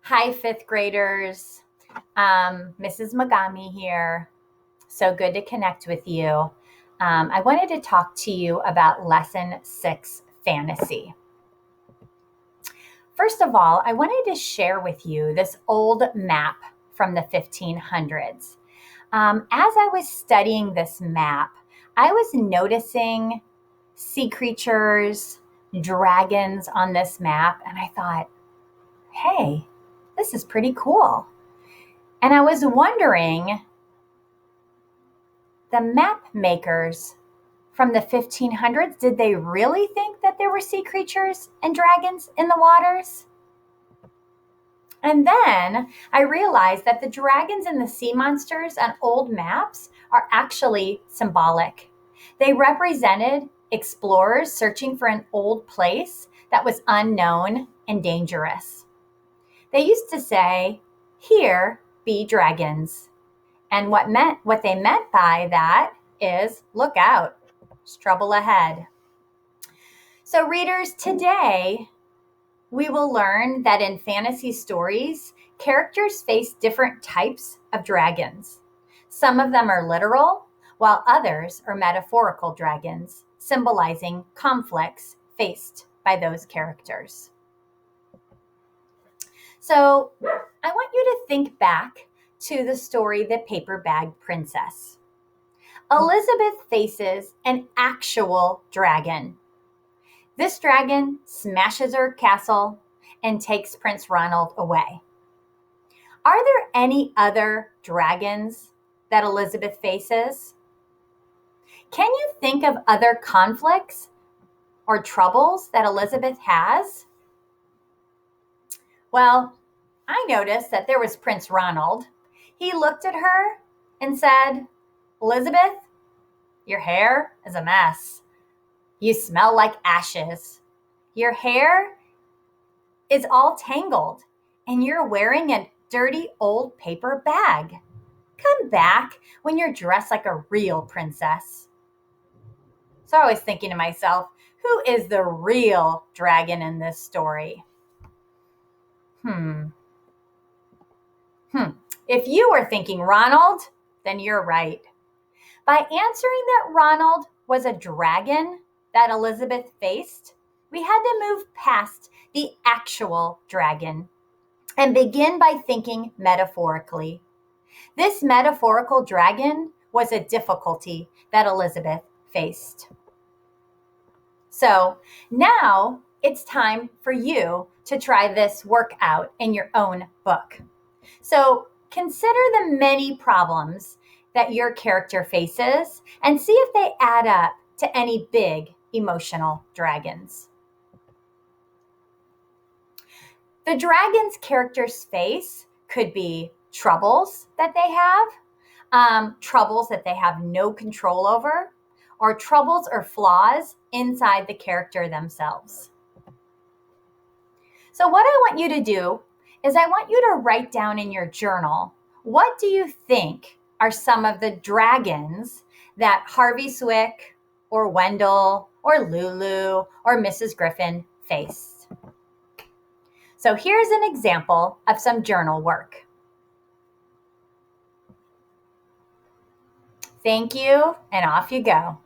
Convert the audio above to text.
Hi, fifth graders. Mrs. Magami here. So good to connect with you. I wanted to talk to you about Lesson 6 Fantasy. First of all, I wanted to share with you this old map from the 1500s. As I was studying this map, I was noticing sea creatures, dragons on this map, and I thought, hey, this is pretty cool. And I was wondering, the map makers from the 1500s, did they really think that there were sea creatures and dragons in the waters? And then I realized that the dragons and the sea monsters on old maps are actually symbolic. They represented explorers searching for an old place that was unknown and dangerous. They used to say, "Here be dragons." And what they meant by that is, look out, there's trouble ahead. So readers, today we will learn that in fantasy stories, characters face different types of dragons. Some of them are literal, while others are metaphorical dragons, symbolizing conflicts faced by those characters. So I want you to think back to the story The Paper Bag Princess. Elizabeth faces an actual dragon. This dragon smashes her castle and takes Prince Ronald away. Are there any other dragons that Elizabeth faces? Can you think of other conflicts or troubles that Elizabeth has? Well, I noticed that there was Prince Ronald. He looked at her and said, "Elizabeth, your hair is a mess. You smell like ashes. Your hair is all tangled, and you're wearing a dirty old paper bag. Come back when you're dressed like a real princess." So I was thinking to myself, who is the real dragon in this story? Hmm. If you were thinking Ronald, then you're right. By answering that Ronald was a dragon that Elizabeth faced, we had to move past the actual dragon and begin by thinking metaphorically. This metaphorical dragon was a difficulty that Elizabeth faced. So now it's time for you to try this workout in your own book. So consider the many problems that your character faces and see if they add up to any big emotional dragons. The dragon's characters face could be troubles that they have, troubles that they have no control over, or troubles or flaws inside the character themselves. So what I want you to do is I want you to write down in your journal, what do you think are some of the dragons that Harvey Swick or Wendell or Lulu or Mrs. Griffin faced? So here's an example of some journal work. Thank you, and off you go.